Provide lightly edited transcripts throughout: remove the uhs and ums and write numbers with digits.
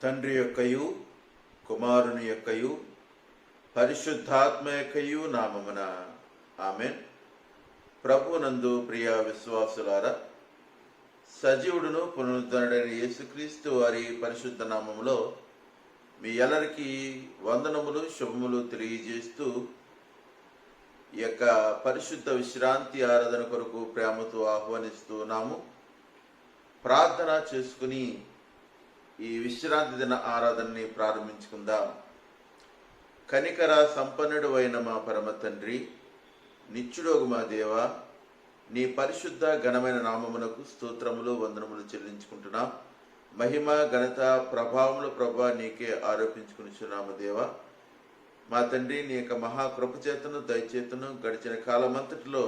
తండ్రి యొక్కయు కుమారుని యొక్కయు పరిశుద్ధాత్మ యొక్కయు నామమున ఆమెన్. ప్రభునందు ప్రియ విశ్వాసులారా, సజీవుడును పునరుద్ధరణుడైన యేసుక్రీస్తు వారి పరిశుద్ధ నామములో మీ అందరికీ వందనములు శుభములు తెలియజేస్తూ ఈ యొక్క పరిశుద్ధ విశ్రాంతి ఆరాధన కొరకు ప్రేమతో ఆహ్వానిస్తున్నాము. ప్రార్థన చేసుకుని ఈ విశ్రాంతి దిన ఆరాధనని ప్రారంభించుకుందాం. కనికర సంపన్నుడు అయిన మా పరమ తండ్రి, నిత్యుడోగు మా దేవ, నీ పరిశుద్ధ ఘనమైన నామమునకు స్తోత్రములు వందనములు చెల్లించుకుంటున్నాం. మహిమ ఘనత ప్రభావములు ప్రభా నీకే ఆరోపించుకునిచున్నాము దేవ. మా తండ్రి, నీ యొక్క మహాకృప చేతను దయచేతను గడిచిన కాలమంతటిలో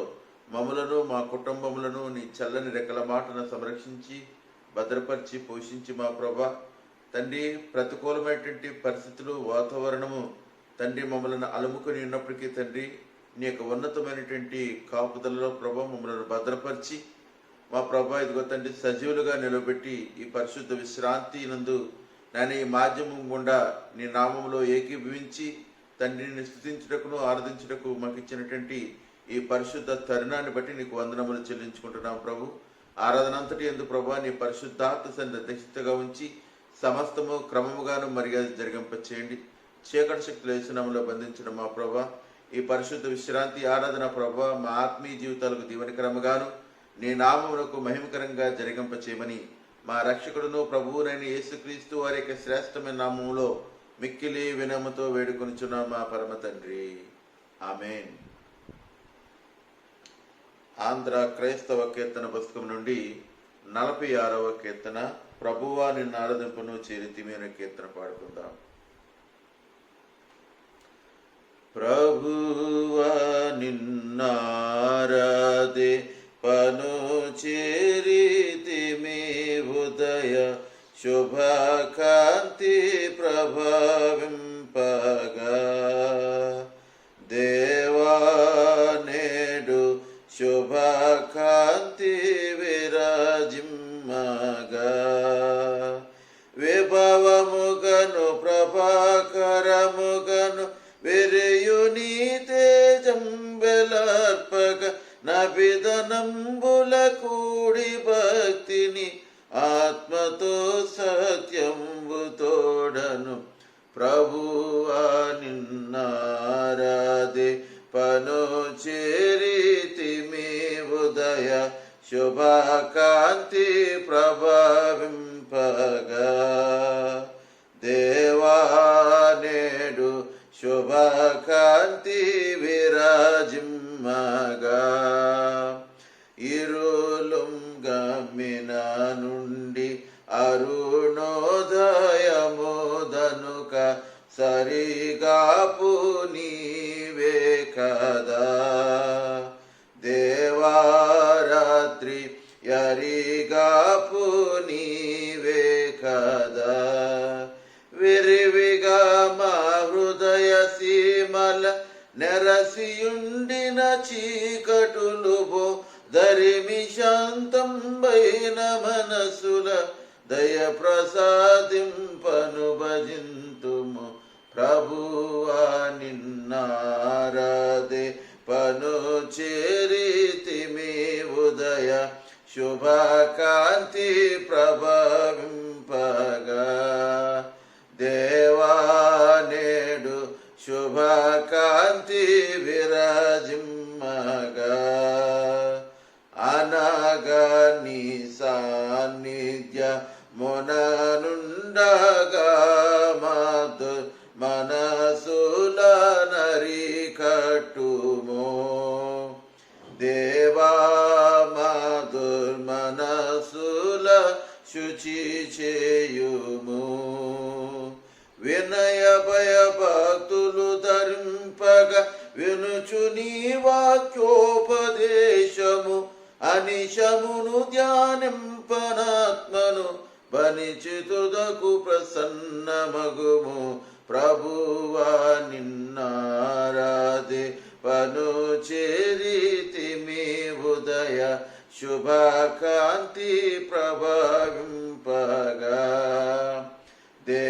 మమ్ములను మా కుటుంబములను నీ చల్లని రెక్కల మాటను సంరక్షించి భద్రపరిచి పోషించి మా ప్రభా తండ్రి, ప్రతికూలమైనటువంటి పరిస్థితులు వాతావరణము తండ్రి మమ్మల్ని అలుముకొని ఉన్నప్పటికీ తండ్రి, నీ యొక్క ఉన్నతమైనటువంటి కాపుదలలో ప్రభా మమ్మల్ని భద్రపరిచి మా ప్రభా ఇదిగో తండ్రి సజీవులుగా నిలబెట్టి ఈ పరిశుద్ధ విశ్రాంతి నందు నేను ఈ మాధ్యమం గుండా నీ నామంలో ఏకీభవించి తండ్రిని స్తుతించుటకును ఆరాధించుటకు మాకు ఇచ్చినటువంటి ఈ పరిశుద్ధ తరుణాన్ని బట్టి నీకు వందనములు చెల్లించుకుంటున్నాం ప్రభు. ఆరాధన అంతటి యందు ప్రభా నీ పరిశుద్ధాత్మ సన్నిధి అధ్యక్షతగా ఉంచి సమస్తము క్రమముగాను మర్యాద జరిగింపచేయండి. చీకటి శక్తులు యేసునామములో బంధించిన మా ప్రభా ఈ పరిశుద్ధ విశ్రాంతి ఆరాధన ప్రభా మా ఆత్మీయ జీవితాలకు దీవెనకరముగాను నీ నామమునకు మహిమకరంగా జరిగింపచేయమని మా రక్షకుడును ప్రభువునైన యేసుక్రీస్తు వారి యొక్క శ్రేష్టమైన నామములో మిక్కిలి వినయముతో వేడుకొనుచున్నాం మా పరమ తండ్రి, ఆమేన్. ఆంధ్ర క్రైస్తవ కీర్తన పుస్తకం నుండి 46వ కీర్తన, ప్రభువా నిన్ను ఆరాధింపును చేరితిమి అనే కీర్తన పాడుకుందాం. ప్రభువా నిన్నారాధింపును చేరితిమి ఉదయ శుభకాంతి ప్రభావింపగా దేవా నేడు శుభకాంతి విరాజిమ్మగా విభవముగను ప్రభాకరముగను విరయుని తేజం వెలర్పగ నవిధనంబుల కూడి భక్తిని ఆత్మతో సత్యంబు తోడను ప్రభువా నిన్నారాధింపును చేరితిమి ఉదయ శుభకాంతి ప్రభావింపగా దేవా నేడు శుభకాంతి విరాజిమ్మగా ఇరులుం గమ్మిన నుండి అరుణోదయముదనుక సరిగాపు నీవే కదా దేవారాత్రి యరిగాపు నీవే కదా విరివిగా మా హృదయ సీమల నెరసియుండిన చీకటులు దరిమి శాంతంబైన మనసుల దయ ప్రసాదింపను భజింతుము ప్రభువా నిన్నారాధింపును చేరితిమి ఉదయ శుభకాంతి ప్రభావింపగా దేవా నేడు శుభకాంతి విరాజిమ్మగా అనగా నీ సాన్నిధ్య ముననుండగా మాదు మనసుల నరికట్టుమో దేవా మాదుర్ మనసుల శుచి చేయుము వినయ భయ భక్తులు ధరింపగ వినుచు నీ వాక్యోపదేశము అనిశమును ధ్యానింపనాత్మను బనిచితుదకు ప్రసన్నమగుము ప్రభువా నిన్నారాధింపును చేరితిమి ఉదయ శుభకాంతి ప్రభావింపగా దే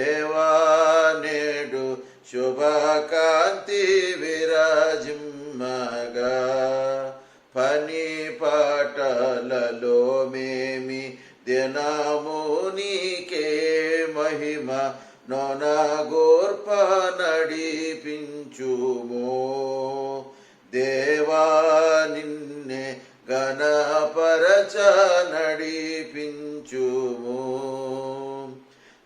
నేమి దినము నీకే మహిమ నొనగోర్ప నడిపించుము. దేవా నిన్నే గణపరచ నడిపించుము.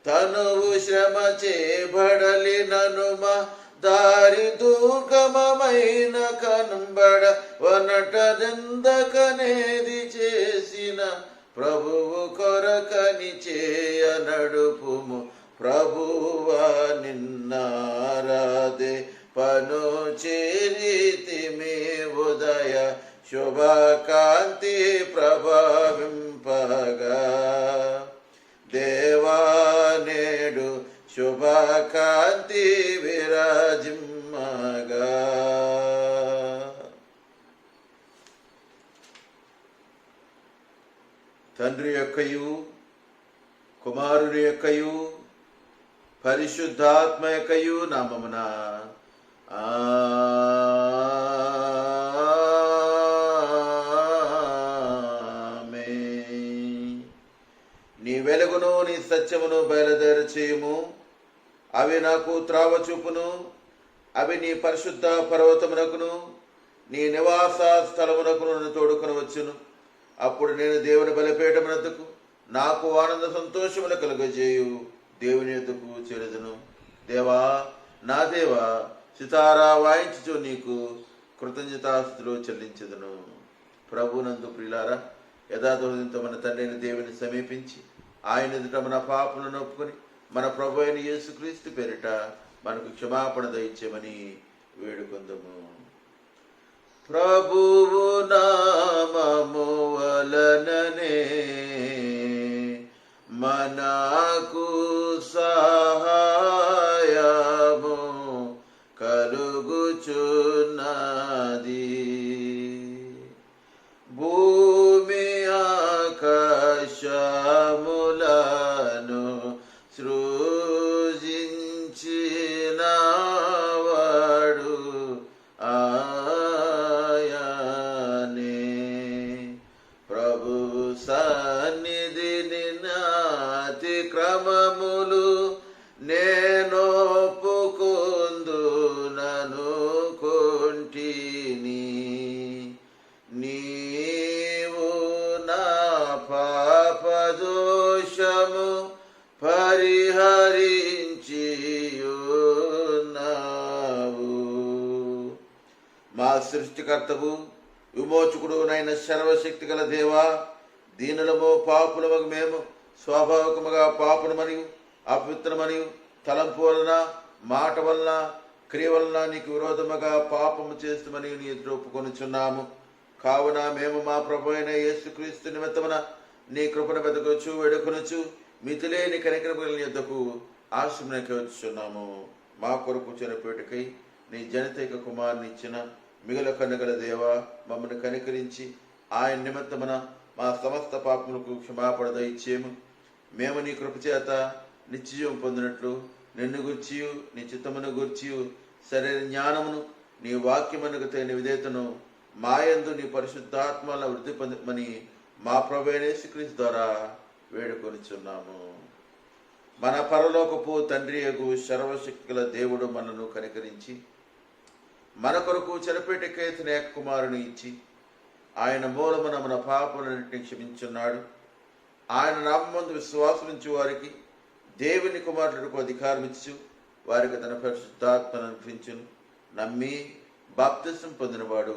తనువు శ్రమ చేబడలి ననుమ దారి దుర్గమమైన కనుంబడ వనటదెందకనేది చేసిన ప్రభువు కొరకని చేయ నడుపుము. ప్రభువా నిన్నారాధే పను చేరితిమి ఉదయ శుభకాంతి ప్రభవింపగా. దేవా నేడు శుభకాంతి విరాజిమ్మగా. తండ్రి యొక్కయు కుమారుని యొక్కయు పరిశుద్ధాత్మ యొక్కయు నామమున ఆమేన్. నీ వెలుగును నీ సత్యమును బయలుదేరి చేయుము. అవి నాకు త్రావ చూపును. అవి నీ పరిశుద్ధ పర్వతమునకును నీ నివాస స్థలమునకును నన్ను తోడుకొని వచ్చును. అప్పుడు నేను దేవుని బలిపీఠమునకు నాకు ఆనంద సంతోషములు కలుగజేయు దేవుని యొద్దకు చేరుదును. దేవా నా దేవా, సితారా వాయించుచు నీకు కృతజ్ఞతాస్తుతులు చెల్లించదును. ప్రభునందు ప్రియులారా, యథార్థంతో మన తండ్రిని దేవుని సమీపించి ఆయన ఎదుట మన పాపలను ఒప్పుకొని మన ప్రభు అయిన యేసుక్రీస్తు పేరిట మనకు క్షమాపణ దయచేయమని వేడుకొందుము. ప్రభువు నామము వలననే మనకు సహాయము కలుగుచున్నది. భూమి ఆకాశములను సృజించినవాడు ఆయనే. ప్రభు సన్నిధిని అతిక్రమములు నేనొప్పుకొందుననుకొంటిని. నీవు నా పాపదోషము పరిహరించియున్నావు. మా సృష్టికర్తవు విమోచకుడు నైన సర్వశక్తి గల దేవా, దీనులము పాపులము మేము స్వాభావికముగా పాపులు మరియు అపవిత్రమనియు తలంపు వలన మాట వలన క్రియ వలన నీకు విరోధముగా పాపము చేస్తామని నీ ఎదుట ఒప్పుకొనుచున్నాము. కావున మేము మా ప్రభు అయిన యేసుక్రీస్తు నిమిత్తమున నీ కృపను వెదకొచ్చు వేడుకొనుచు మితిలేని కనికరముల యొద్దకు ఆశ్రమకి వచ్చుచున్నాము. మా కొరకు చనిపోయేటకై నీ జనితైక కుమారుని ఇచ్చిన మిగుల కన్నుగల దేవా, మమ్మల్ని కనికరించి ఆయన నిమిత్తమున మా సమస్త పాపములకు క్షమాపణ దయచేయము. మేము నీ కృప చేత నిత్యజీవం పొందినట్లు నిన్ను గూర్చియు నీ చిత్తమును గూర్చియు సరైన జ్ఞానమును నీ వాక్యమునకు తగిన విధేయతను మాయందు నీ పరిశుద్ధాత్మల వృద్ధి పొందమని మా ప్రభు అయిన యేసుక్రీస్తు ద్వారా వేడుకొనిచున్నాము. మన పరలోకపు తండ్రి యగు సర్వశక్తి గల దేవుడు మనను కనికరించి మన కొరకు చనిపోయేటకై తన ఏక కుమారుని ఇచ్చి ఆయన మూలమున మన పాపములన్నిటిని క్షమించున్నాడు. ఆయన నామమందు విశ్వాసముంచు వారికి దేవుని కుమారులకు అధికారం ఇచ్చు వారికి తన పరిశుద్ధాత్మను అనుగ్రహించును. నమ్మి బాప్తిసం పొందినవాడు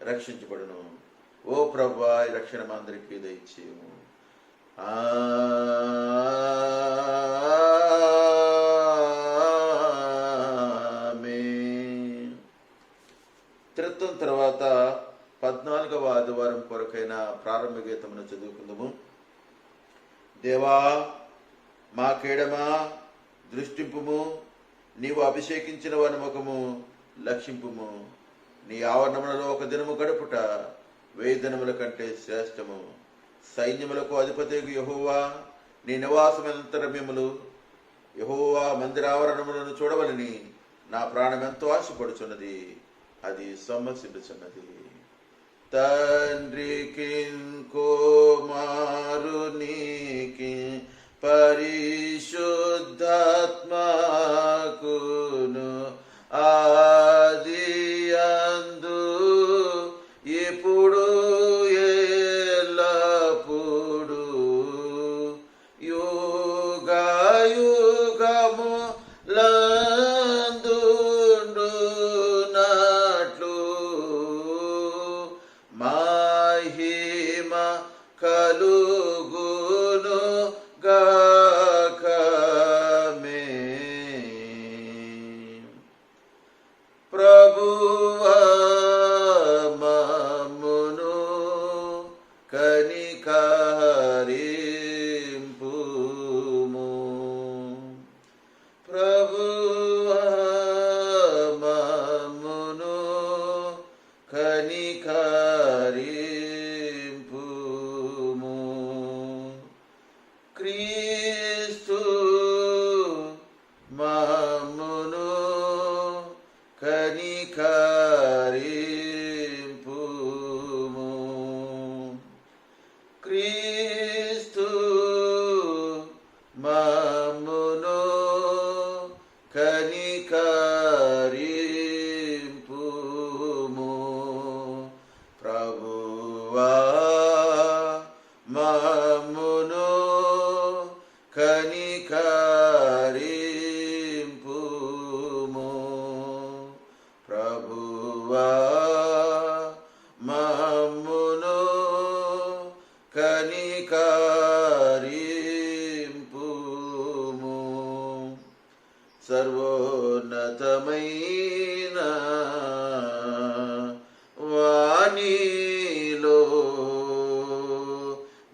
రక్షించబడును. ఓ ప్రభువా, ఈ రక్షణ మా అందరికీ దయచేయము. ఆమేన్. త్రిత్వం తర్వాత 14వ ఆదివారం కొరకైన ప్రారంభ గీతమును చదువుకుందాము. దేవా మా కేడమా దృష్టింపుము, నీవు అభిషేకించిన వాని ముఖము లక్షింపుము. నీ ఆవరణములలో ఒక దినము గడుపుట 1000 దినముల కంటే శ్రేష్టము. సైన్యములకు అధిపతియగు యెహోవా నీ నివాసమంత రమ్యములు. యెహోవా మందిరావరణములను చూడవలని నా ప్రాణం ఎంతో ఆశపడుచున్నది, అది సొమ్మసిల్లుచున్నది. తండ్రికి కుమారునికి పరిశుద్ధాత్మకును ఆదియందు ఇప్పుడు ఎల్లప్పుడు యుగయుగము లందుండునట్లు మహిమ కలుగును గాకమే. ప్రభువా మమ్మును కనికరింపుము. ప్రభువా మమ్మును కనికరింపుము. క్రీస్తు మమ్మును కనికరింపుము. క్రీస్తు మమ్మును కనికరింపుము. ప్రభువా మమ్మును కనికరింపుము. ప్రభువా మమ్మును కనికరింపుము. సర్వోన్నతమైన వాణిలో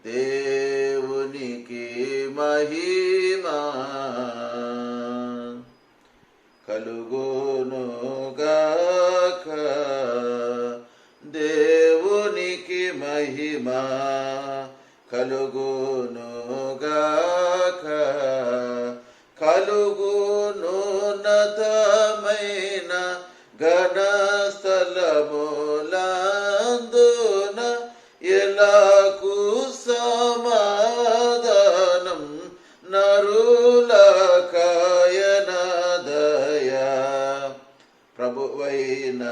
దేవునికి మహిమా కలుగునుగాక. దేవునికి మహిమా కలుగునుగాక. కలుగునున్నతమైన ఘనస్థలములందున ఎలాకు సమాధానం నరులకాయనదయా. ప్రభువైన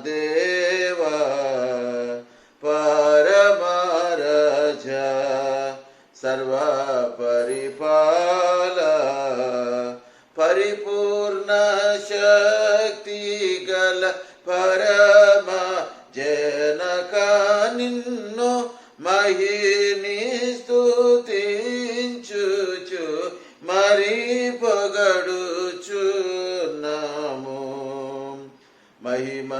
దేవా పరమరాజా సర్వ పరిపాల పరిపూర్ణ శక్తి గల పరమ జనక నిన్ను మహిని స్తుతించుచు మరి పొగడుచున్నాము. మహిమ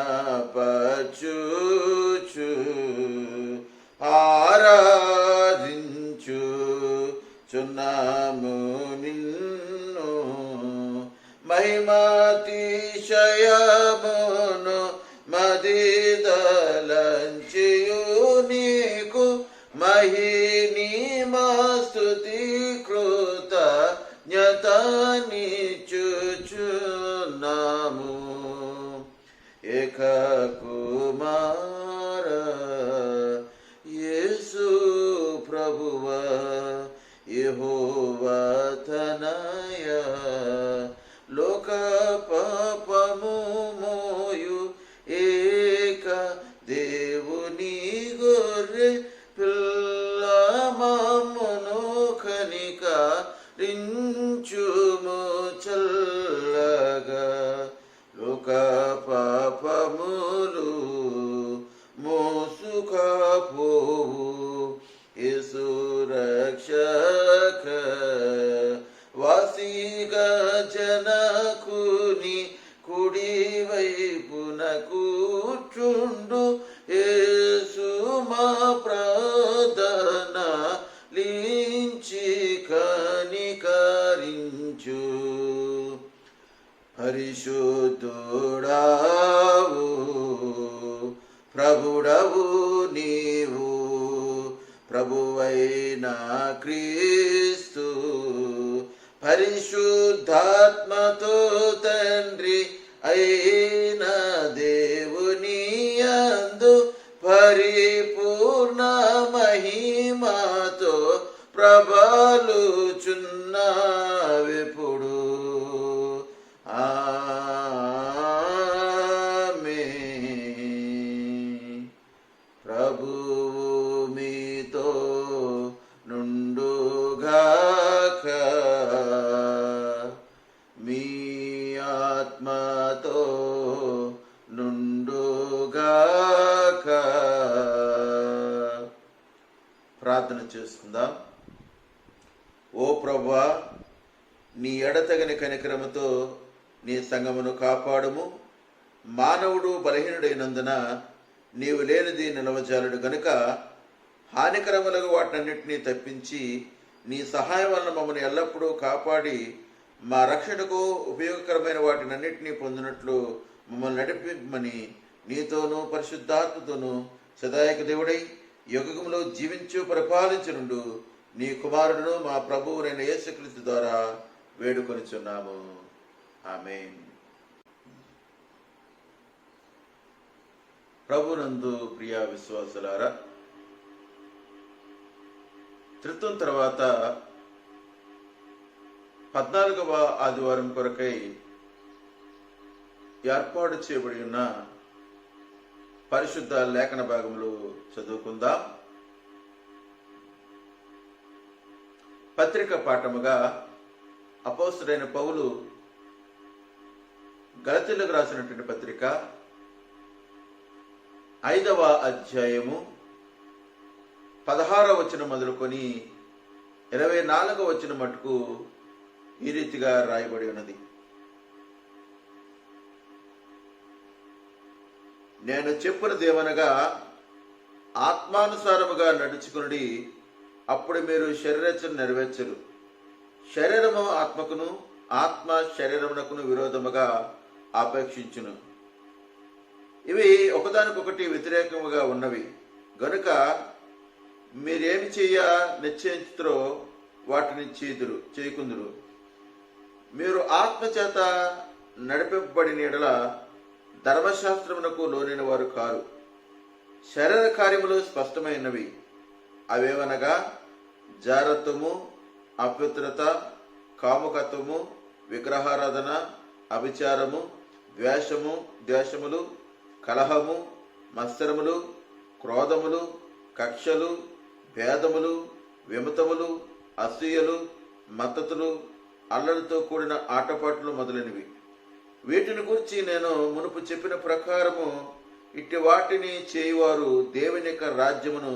పరచుచు ఆరాధించుచున్నాము నిన్ను. మహిమాతిశయమును మదిదలంచియు నీకు మహిని మా స్తుతి కృతజ్ఞతనిచ్చుచున్నాము. ఏక కుమార యేసు ప్రభువా యెహోవా తనయ లోక పాపము మోయు ఏక దేవుని గొర్రె పిల్ల మమ్మును కనికరించుము చల్లగా. లోక పాపములు మోసుకపోవు యేసు రక్షక వాసిగా జనకుని కుడి వైపున కూర్చుండు యేసు మా ప్రార్థన లించి కనికరించు. పరిశుద్ధుడావు ప్రభుడవు నీవు ప్రభువైన క్రీస్తు పరిశుద్ధాత్మతో తండ్రి అయిన దేవుని యందు పరి ప్రబలుచున్నవెప్పుడు. ఆమేన్. ప్రభువు మీతో నుండుగాక, మీ ఆత్మతో నుండుగాక. ప్రార్థన చేసుకుందాం. ఓ ప్రభువా, నీ ఎడతగని కనికరముతో నీ సంఘమును కాపాడుము. మానవుడు బలహీనుడైనందున నీవు లేనిది నిలవజాలడు గనుక హానికరములకు వాటినన్నింటినీ తప్పించి నీ సహాయం వలన మమ్మల్ని ఎల్లప్పుడూ కాపాడి మా రక్షణకు ఉపయోగకరమైన వాటినన్నింటినీ పొందినట్లు మమ్మల్ని నడిపిమని నీతోనూ పరిశుద్ధాత్మతోనూ సదాయక దేవుడై యుగములో జీవించు పరిపాలించునుండు నీ కుమారుడును మా ప్రభువునైన యేసుక్రీస్తు ద్వారా వేడుకొనిచున్నాము. ఆమేన్. ప్రభునందు ప్రియ విశ్వాసులారా, త్రిత్వం తర్వాత 14వ ఆదివారం కొరకై ఏర్పాటు చేయబడి ఉన్న పరిశుద్ధ లేఖన భాగములు చదువుకుందాం. పత్రిక పాఠముగా అపోస్తలుడైన పౌలు గలతీయులకు రాసినటువంటి పత్రిక 5వ అధ్యాయము 16వ వచనం మొదలుకొని 24వ వచనం మటుకు ఈ రీతిగా రాయబడి ఉన్నది. నేను చెప్పునదేమనగా, ఆత్మానుసారముగా నడుచుకునుడి, అప్పుడు మీరు శరీరేచ్ఛను నెరవేర్చరు. శరీరము ఆత్మకును, ఆత్మ శరీరమునకును విరోధముగా ఆపేక్షించును. ఇవి ఒకదానికొకటి వ్యతిరేకముగా ఉన్నవి గనుక మీరేమి నిశ్చయించుతారో వాటిని చేయకుందురు. మీరు ఆత్మచేత నడిపింపబడిన యెడల ధర్మశాస్త్రమునకు లోనైన వారు కారు. శరీర కార్యములు స్పష్టమైనవి. అవేవనగా జారత్వము, అపవిత్రత, కాముకత్వము, విగ్రహారాధన, అభిచారము, ద్వేషములు, కలహము, మత్సరములు, క్రోధములు, కక్షలు, భేదములు, విమతములు, అసూయలు, మత్తతులు, అల్లరితో కూడిన ఆటపాట్లు మొదలైనవి. వీటిని గురించి నేను మునుపు చెప్పిన ప్రకారము ఇట్టి వాటిని చేయువారు దేవుని యొక్క రాజ్యమును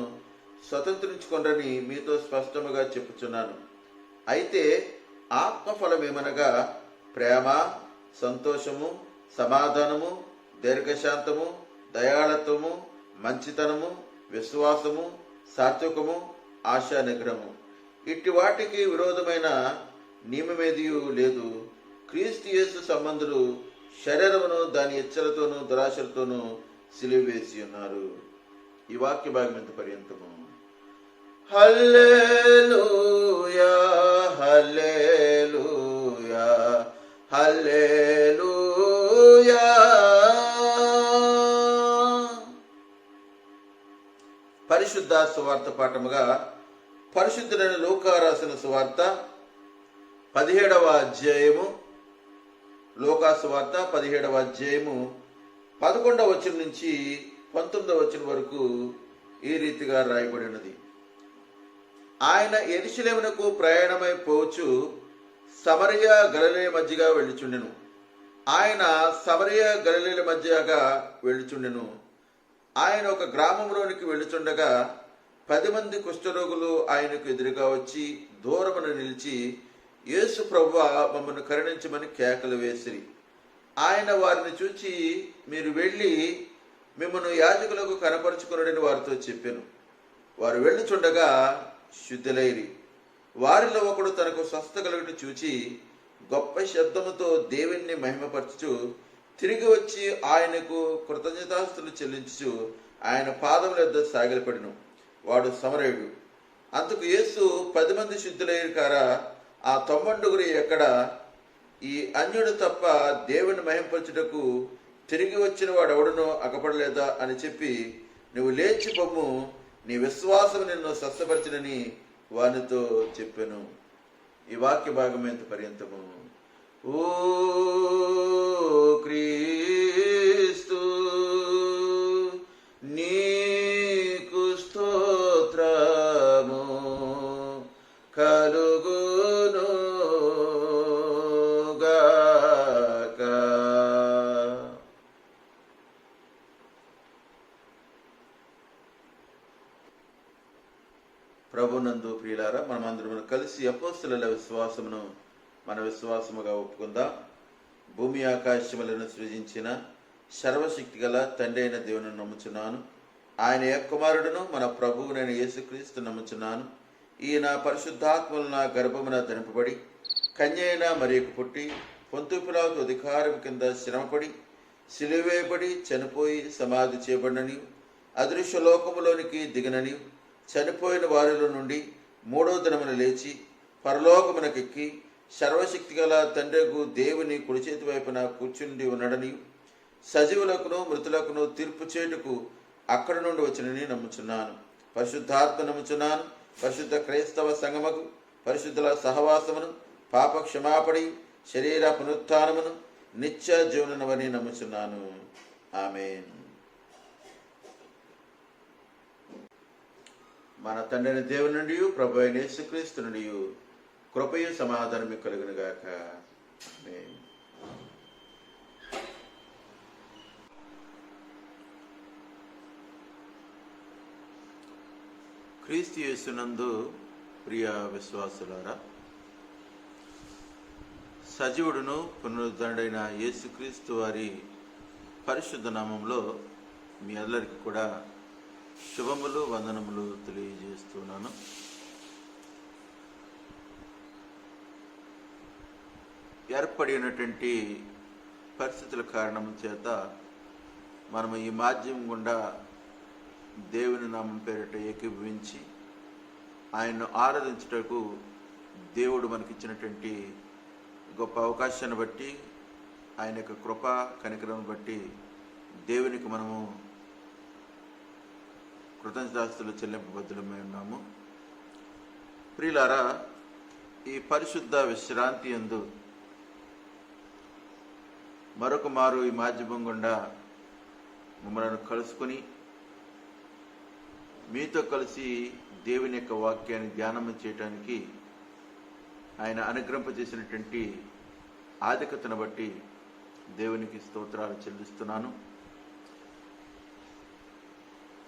స్వతంత్రించుకొనరని మీతో స్పష్టముగా చెప్పుచున్నాను. అయితే ఆత్మఫలమేమనగా ప్రేమ, సంతోషము, సమాధానము, దీర్ఘశాంతము, దయాళత్వము, మంచితనము, విశ్వాసము, సాత్వికము, ఆశా నిగ్రహము. ఇట్టి వాటికి విరోధమైన నియమమేదియూ లేదు. క్రీస్తు యేసు సంబంధులు శరీరమును దాని ఇచ్చలతోనూ దురాశలతోనూ సిలువేసి ఉన్నారు. ఈ వాక్య భాగం ఎంత పర్యంతము. హల్లెలూయా హల్లెలూయా హల్లెలూయా. పరిశుద్ధ సువార్త పాఠముగా పరిశుద్ధుడైన లూకా రాసిన సువార్త 17వ అధ్యాయము, లూకా సువార్త 17వ అధ్యాయము 11వ వచనం నుంచి 19వ వచనం వరకు ఈ రీతిగా రాయబడి ఉన్నది. ఆయన యెరూషలేమునకు ప్రయాణమై పోవచ్చు సమరయ గలిలయ మధ్యగా వెళ్ళుచుండెను. ఆయన సమరయ గలిలయ మధ్యగా వెళ్ళుచుండెను. ఆయన ఒక గ్రామంలోనికి వెళ్ళుచుండగా 10 మంది కుష్ఠరోగులు ఆయనకు ఎదురుగా వచ్చి దూరమున నిలిచి, యేసు ప్రభువా, మమ్మల్ని కరుణించమని కేకలు వేసిరి. ఆయన వారిని చూచి, మీరు వెళ్ళి మిమ్మల్ని యాజకులకు కనపరుచుకొనుడని వారితో చెప్పాను. వారు వెళ్ళుచుండగా శుద్ధులైరి. వారిలో ఒకడు తనకు స్వస్థ కలుగుట చూచి గొప్ప శబ్దముతో దేవుణ్ణి మహిమపరచుచు తిరిగి వచ్చి ఆయనకు కృతజ్ఞతాస్తులు చెల్లించుచు ఆయన పాదముల యొద్ద సాగిలపడెను. వాడు సమరయుడు. అందుకు యేసు 10 మంది శుద్ధులైరు కారా, ఆ 90 ఎక్కడ? ఈ అన్యుడు తప్ప దేవుని మహింపరచుటకు తిరిగి వచ్చిన వాడు ఎవడనో అగపడలేదా అని చెప్పి, నువ్వు లేచి పొమ్ము, నీ విశ్వాసం నిన్ను స్వస్థపరచునని వానితో చెప్పెను. ఈ వాక్య భాగం ఎంత పర్యంతము. ఓ క్రీస్తు నీకు స్తోత్రము కలుగును గాక. ప్రభునందు ప్రియులారా, మనమందరం కలిసి అపోస్తలుల విశ్వాసమును మన విశ్వాసముగా ఒప్పుకుందాం. భూమి ఆకాశములను సృజించిన సర్వశక్తి గల తండ్రి అయిన దేవుని నమ్ముచున్నాను. ఆయన యొక్క కుమారుడును మన ప్రభువునైన యేసుక్రీస్తు నమ్ముచున్నాను. ఈయన పరిశుద్ధాత్మలు నా గర్భమున ధరింపబడి కన్య అయిన మరియకు పుట్టి పొంతు పిలాతు అధికారం కింద శ్రమపడి సిలువేయబడి చనిపోయి సమాధి చేయబడినని, అదృశ్య లోకములోనికి దిగినని, చనిపోయిన వారిలో నుండి మూడో దినమున లేచి పరలోకమునకెక్కి సర్వశక్తి గల తండ్రికు దేవుని కుడి చేతి వైపున కూర్చుండి ఉన్నాడని, సజీవులకును మృతులకును తీర్పు చేయుటకు అక్కడి నుండి వచ్చినని నమ్ముచున్నాను. పరిశుద్ధాత్మ నమ్ముచున్నాను. పరిశుద్ధ క్రైస్తవ సంగమకు, పరిశుద్ధుల సహవాసమును, పాప క్షమాపడి శరీర పునరుత్థానమును, నిత్య జీవనమని నమ్ముచున్నాను. ఆమేన్. మన తండ్రి దేవుని నుండి ప్రభు అయిన యేసుక్రీస్తు నుండి కృపయు సమాధానము కలుగును గాక. ఆమేన్. క్రీస్తు యేసునందు ప్రియ విశ్వాసులారా, సజీవుడును పునరుద్ధరణుడైన యేసుక్రీస్తు వారి పరిశుద్ధ నామంలో మీ అందరికీ కూడా శుభములు వందనములు తెలియజేస్తున్నాను. ఏర్పడినటువంటి పరిస్థితుల కారణం చేత మనము ఈ మాధ్యమం గుండా దేవుని నామం పేరిట ఏకీభవించి ఆయన్ను ఆరాధించుటకు దేవుడు మనకిచ్చినటువంటి గొప్ప అవకాశాన్ని బట్టి, ఆయన యొక్క కృప కనికరం బట్టి దేవునికి మనము కృతజ్ఞతాస్తులు చెల్లింపబద్ధులమై ఉన్నాము. ప్రియులారా, ఈ పరిశుద్ధ విశ్రాంతి యందు మరొక మారు ఈ మాధ్యమం గుండా మమ్మల్ని కలుసుకుని మీతో కలిసి దేవుని యొక్క వాక్యాన్ని ధ్యానం చేయటానికి ఆయన అనుగ్రహింపజేసినటువంటి ఆధిక్యతను బట్టి దేవునికి స్తోత్రాలు చెల్లిస్తున్నాను.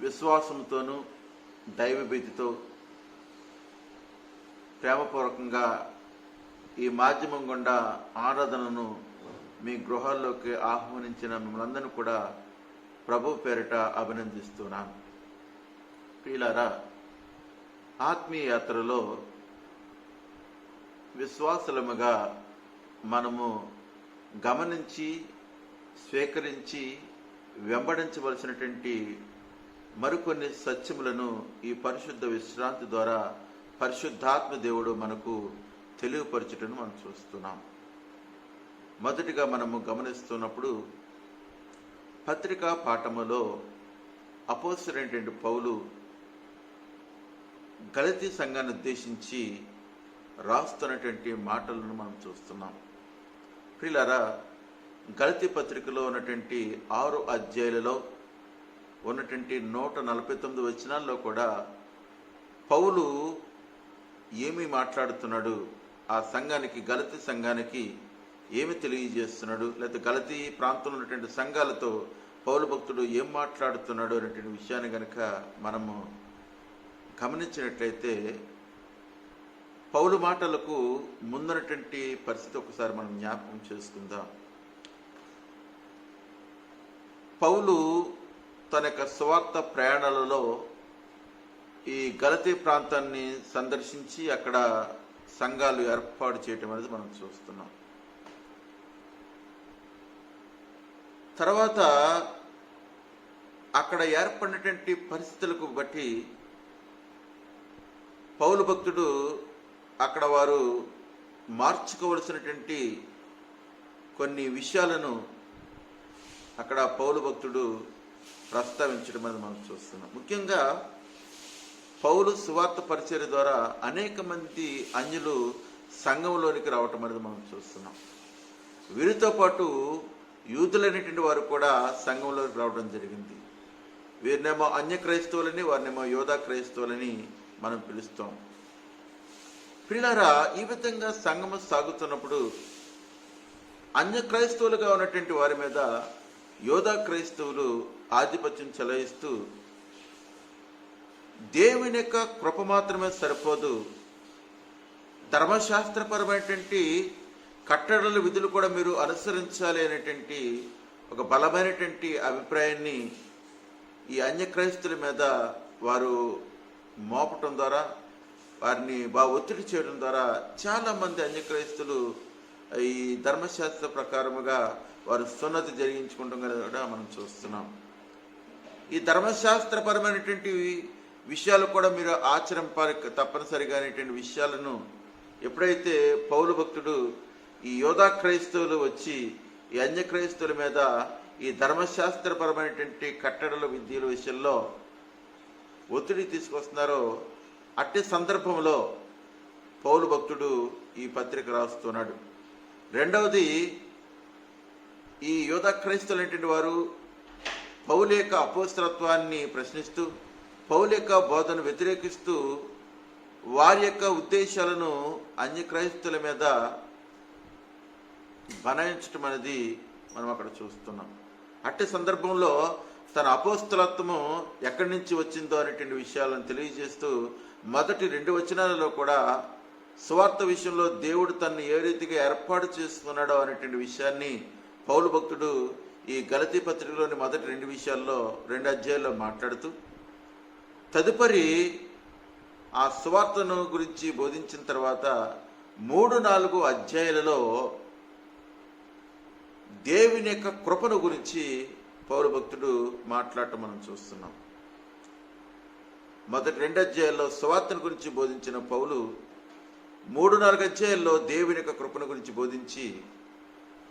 విశ్వాసంతోనూ దైవభీతితో ప్రేమపూర్వకంగా ఈ మాధ్యమం గుండా ఆరాధనను మీ గృహాల్లోకి ఆహ్వానించిన మిమ్మల్ని కూడా ప్రభు పేరిట అభినందిస్తున్నాను. ప్రియులారా, ఆత్మీయ యాత్రలో విశ్వాసులముగా మనము గమనించి స్వీకరించి వెంబడించవలసినటువంటి మరికొన్ని సత్యములను ఈ పరిశుద్ధ విశ్రాంతి ద్వారా పరిశుద్ధాత్మ దేవుడు మనకు తెలియపరచుటను మనం చూస్తున్నాం. మొదటిగా మనము గమనిస్తున్నప్పుడు పత్రికా పాఠములో అపోస్తలుడైన పౌలు గలతీ సంఘాన్ని ఉద్దేశించి రాస్తున్నటువంటి మాటలను మనం చూస్తున్నాం. ప్రియులారా, గలతీ పత్రికలో ఉన్నటువంటి 6 అధ్యాయాలలో ఉన్నటువంటి 149 వచనాల్లో కూడా పౌలు ఏమి మాట్లాడుతున్నాడు, ఆ సంఘానికి, గలతీ సంఘానికి ఏమి తెలియజేస్తున్నాడు, లేదా గలతీ ప్రాంతంలో ఉన్నటువంటి సంఘాలతో పౌలు భక్తుడు ఏం మాట్లాడుతున్నాడు అనేటువంటి విషయాన్ని కనుక మనము గమనించినట్లయితే పౌలు మాటలకు ముందున్నటువంటి పరిస్థితి ఒకసారి మనం జ్ఞాపకం చేసుకుందాం. పౌలు తన యొక్క స్వార్థ ప్రయాణాలలో ఈ గలతీ ప్రాంతాన్ని సందర్శించి అక్కడ సంఘాలు ఏర్పాటు చేయటం అనేది మనం చూస్తున్నాం. తర్వాత అక్కడ ఏర్పడినటువంటి పరిస్థితులకు బట్టి పౌలు భక్తుడు అక్కడ వారు మార్చుకోవలసినటువంటి కొన్ని విషయాలను అక్కడ పౌలు భక్తుడు ప్రస్తావించడం అనేది మనం చూస్తున్నాం. ముఖ్యంగా పౌలు సువార్త పరిచర్య ద్వారా అనేక మంది అన్యులు సంఘంలోనికి రావటం అనేది మనం చూస్తున్నాం. వీరితో పాటు యూదులైనటువంటి వారు కూడా సంఘంలోకి రావడం జరిగింది. వీరినేమో అన్య క్రైస్తవులని, వారినేమో యోధా క్రైస్తవులని మనం పిలుస్తాం. ప్రియులారా, ఈ విధంగా సంఘము సాగుతున్నప్పుడు అన్య క్రైస్తవులుగా ఉన్నటువంటి వారి మీద యోధా క్రైస్తవులు ఆధిపత్యం చెలాయిస్తూ దేవుని యొక్క కృప మాత్రమే సరిపోదు, ధర్మశాస్త్రపరమైనటువంటి కట్టడల విధులు కూడా మీరు అనుసరించాలి అనేటువంటి ఒక బలమైనటువంటి అభిప్రాయాన్ని ఈ అన్య క్రైస్తవుల మీద వారు మోపటం ద్వారా, వారిని బాగా ఒత్తిడి చేయడం ద్వారా చాలామంది అన్య క్రైస్తవులు ఈ ధర్మశాస్త్ర ప్రకారముగా వారు సున్నతి జరిగించుకుంటాం కూడా మనం చూస్తున్నాం. ఈ ధర్మశాస్త్రపరమైనటువంటి విషయాలు కూడా మీరు ఆచరింపాలి తప్పనిసరిగా అనేటువంటి విషయాలను ఎప్పుడైతే పౌలు భక్తుడు ఈ యోధా క్రైస్తవులు వచ్చి ఈ అన్య క్రైస్తవుల మీద ఈ ధర్మశాస్త్రపరమైనటువంటి కట్టడల విద్యల విషయంలో ఒత్తిడి తీసుకొస్తున్నారో, అట్టి సందర్భంలో పౌలు భక్తుడు ఈ పత్రిక రాస్తున్నాడు. రెండవది, ఈ యోధా క్రైస్తవులు అనేటువంటి వారు పౌలు యొక్క అపోస్తలత్వాన్ని ప్రశ్నిస్తూ, పౌలు యొక్క బోధను వ్యతిరేకిస్తూ వారి యొక్క ఉద్దేశాలను అన్య క్రైస్తవుల మీద బనాయించటం అనేది మనం అక్కడ చూస్తున్నాం. అట్టి సందర్భంలో తన అపోస్తలత్వము ఎక్కడి నుంచి వచ్చిందో అనేటువంటి విషయాలను తెలియజేస్తూ మొదటి 2 వచనాలలో కూడా సువార్త విషయంలో దేవుడు తనను ఏ రీతిగా ఏర్పాటు చేసుకున్నాడో అనేటువంటి విషయాన్ని పౌలు భక్తుడు ఈ గలతీ పత్రికలోని మొదటి 2 విషయాల్లో 2 అధ్యాయాల్లో మాట్లాడుతూ, తదుపరి ఆ సువార్తను గురించి బోధించిన తర్వాత 3-4 అధ్యాయాలలో దేవుని యొక్క కృపను గురించి పౌలు భక్తుడు మాట్లాడటం మనం చూస్తున్నాం. మొదటి 2 అధ్యాయాల్లో సువార్తను గురించి బోధించిన పౌలు 3-4 అధ్యాయాల్లో దేవుని యొక్క కృపను గురించి బోధించి,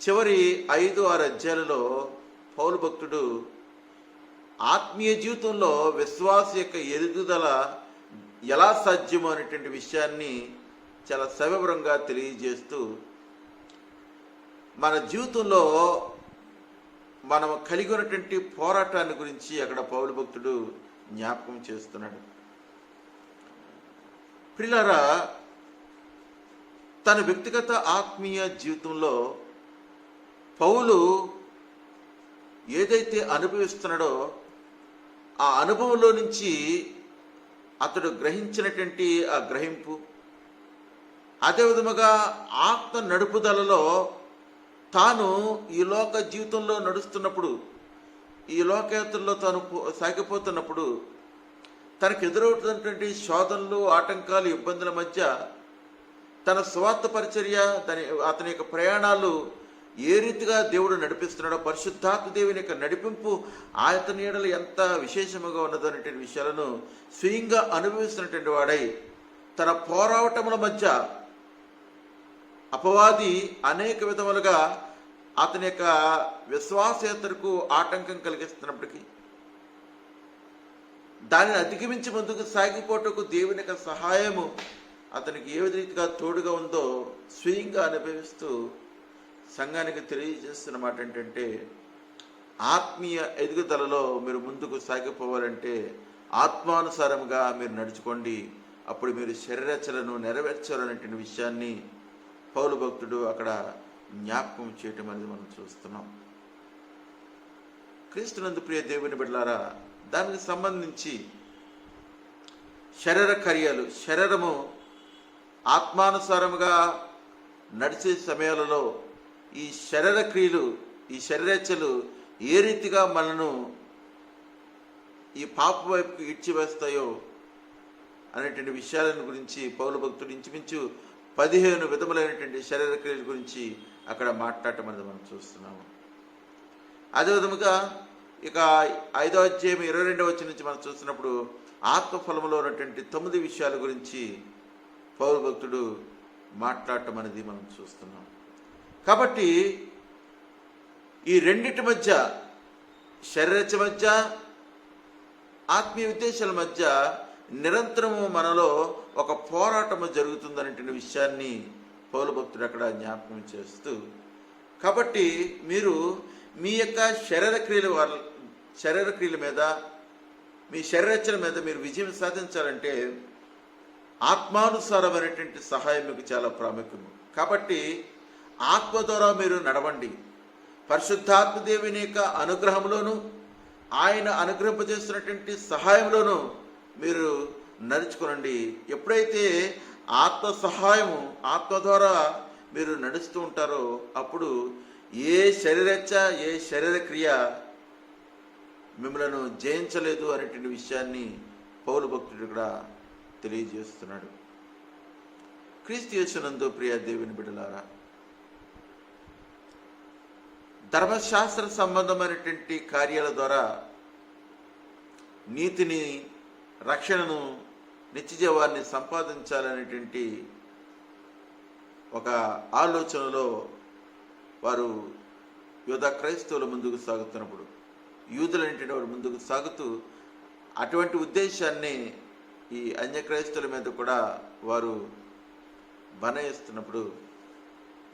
చివరి 5-6 అధ్యాయాలలో పౌలు భక్తుడు ఆత్మీయ జీవితంలో విశ్వాస యొక్క ఎదుగుదల ఎలా సాధ్యమో అనేటువంటి విషయాన్ని చాలా సవివరంగా తెలియజేస్తూ మన జీవితంలో మనం కలిగి ఉన్నటువంటి పోరాటాన్ని గురించి అక్కడ పౌలు భక్తుడు జ్ఞాపకం చేస్తున్నాడు. ప్రియులారా, తన వ్యక్తిగత ఆత్మీయ జీవితంలో పౌలు ఏదైతే అనుభవిస్తున్నాడో ఆ అనుభవంలో నుంచి అతడు గ్రహించినటువంటి ఆ గ్రహింపు, అదేవిధముగా ఆత్మ నడుపుదలలో తాను ఈ లోక జీవితంలో నడుస్తున్నప్పుడు, ఈ లోకయాత్రలో తాను సాగిపోతున్నప్పుడు తనకు ఎదురవుతున్నటువంటి శోధనలు, ఆటంకాలు, ఇబ్బందుల మధ్య తన స్వార్థ పరిచర్య, అతని యొక్క ప్రయాణాలు ఏ రీతిగా దేవుడు నడిపిస్తున్నాడో, పరిశుద్ధాత్మ దేవుని యొక్క నడిపింపు అతని నీడలు ఎంత విశేషముగా ఉన్నదో అనేటువంటి విషయాలను స్వయంగా అనుభవిస్తున్నటువంటి వాడై, తన పోరాటముల మధ్య అపవాది అనేక విధములుగా అతని యొక్క విశ్వాసయాత్రకు ఆటంకం కలిగిస్తున్నప్పటికీ దానిని అధిగమించి ముందుకు సాగిపోటకు దేవుని యొక్క సహాయము అతనికి ఏ రీతిగా తోడుగా ఉందో స్వయంగా అనుభవిస్తూ సంఘానికి తెలియజేస్తున్న మాట ఏంటంటే, ఆత్మీయ ఎదుగుదలలో మీరు ముందుకు సాగిపోవాలంటే ఆత్మానుసారంగా మీరు నడుచుకోండి, అప్పుడు మీరు శరీరచలను నెరవేర్చాలనేటువంటి విషయాన్ని పౌలు భక్తుడు అక్కడ జ్ఞాపకం చేయటం అనేది మనం చూస్తున్నాం. క్రీస్తునందు ప్రియ దేవుని బిడ్డలారా, దానికి సంబంధించి శరీర కార్యాలు, శరీరము ఆత్మానుసారముగా నడిచే సమయాలలో ఈ శరీర క్రియలు, ఈ శరీరేచ్ఛలు ఏ రీతిగా మనను ఈ పాప వైపుకు ఈడ్చివేస్తాయో అనేటువంటి విషయాలను గురించి పౌలు భక్తుడు ఇంచుమించు 15 విధములైనటువంటి శరీర క్రియల గురించి అక్కడ మాట్లాడటం అనేది మనం చూస్తున్నాము. అదేవిధముగా ఇక 5వ అధ్యాయం 22వ వచనం నుంచి మనం చూస్తున్నప్పుడు ఆత్మఫలములో ఉన్నటువంటి 9 విషయాల గురించి పౌలు భక్తుడు మాట్లాడటం అనేది మనం చూస్తున్నాం. కాబట్టి ఈ రెండిటి మధ్య, శరీరచ మధ్య, ఆత్మీయ ఉద్దేశాల మధ్య నిరంతరము మనలో ఒక పోరాటము జరుగుతుందనే విషయాన్ని పౌలు భక్తుడు అక్కడ జ్ఞాపకం చేస్తూ, కాబట్టి మీరు మీ యొక్క శరీర క్రియల మీద, మీ శరీరచన మీద మీరు విజయం సాధించాలంటే ఆత్మానుసారమైనటువంటి సహాయం మీకు చాలా ప్రాముఖ్యము. కాబట్టి ఆత్మ ద్వారా మీరు నడవండి. పరిశుద్ధాత్మ దేవుని యొక్క అనుగ్రహంలోను, ఆయన అనుగ్రహింపజేస్తున్నటువంటి సహాయంలోనూ మీరు నడుచుకోనండి. ఎప్పుడైతే ఆత్మ సహాయము, ఆత్మ ద్వారా మీరు నడుస్తూ ఉంటారో అప్పుడు ఏ శరీరచ్చ, ఏ శరీర క్రియ మిమ్మలను జయించలేదు అనేటువంటి విషయాన్ని పౌలు భక్తుడు కూడా తెలియజేస్తున్నాడు. క్రీస్తు యేసునందు ప్రియ దేవుని బిడ్డలారా, ధర్మశాస్త్ర సంబంధమైనటువంటి కార్యాల ద్వారా నీతిని, రక్షణను, నిత్యజీవాన్ని సంపాదించాలనేటువంటి ఒక ఆలోచనలో వారు యూదా క్రైస్తవులు ముందుకు సాగుతున్నప్పుడు, యూదులనేటువంటి వారు ముందుకు సాగుతూ అటువంటి ఉద్దేశాన్ని ఈ అన్య క్రైస్తవుల మీద కూడా వారు బనయిస్తున్నప్పుడు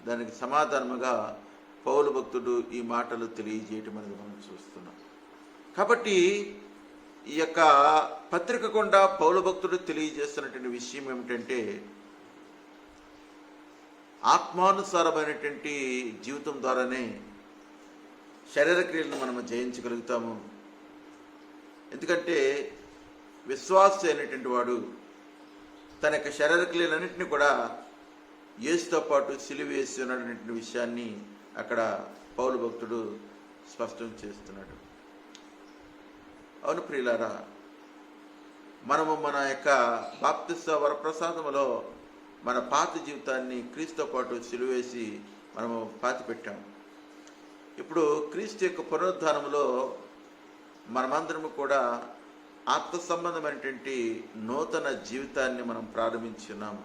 దానికి సమాధానముగా పౌలు భక్తుడు ఈ మాటలు తెలియజేయటం అనేది మనం చూస్తున్నాం. కాబట్టి ఈ యొక్క పత్రిక గుండా పౌలు భక్తుడు తెలియజేస్తున్నటువంటి విషయం ఏమిటంటే, ఆత్మానుసారమైనటువంటి జీవితం ద్వారానే శరీర క్రియలను మనం జయించగలుగుతాము. ఎందుకంటే విశ్వాసి అయినటువంటి వాడు తన యొక్క శరీర క్రియలన్నింటినీ కూడా యేసుతో పాటు సిలువ వేసి ఉన్నటువంటి విషయాన్ని అక్కడ పౌలు భక్తుడు స్పష్టం చేస్తున్నాడు. అవును ప్రియులారా, మనము మన యొక్క బాప్తిస్మ వరప్రసాదములో మన పాత జీవితాన్ని క్రీస్తుతో పాటు సిలువేసి మనము పాతి పెట్టాము. ఇప్పుడు క్రీస్తు యొక్క పునరుద్ధానంలో మనమందరము కూడా ఆత్మ సంబంధమైనటువంటి నూతన జీవితాన్ని మనం ప్రారంభించున్నాము.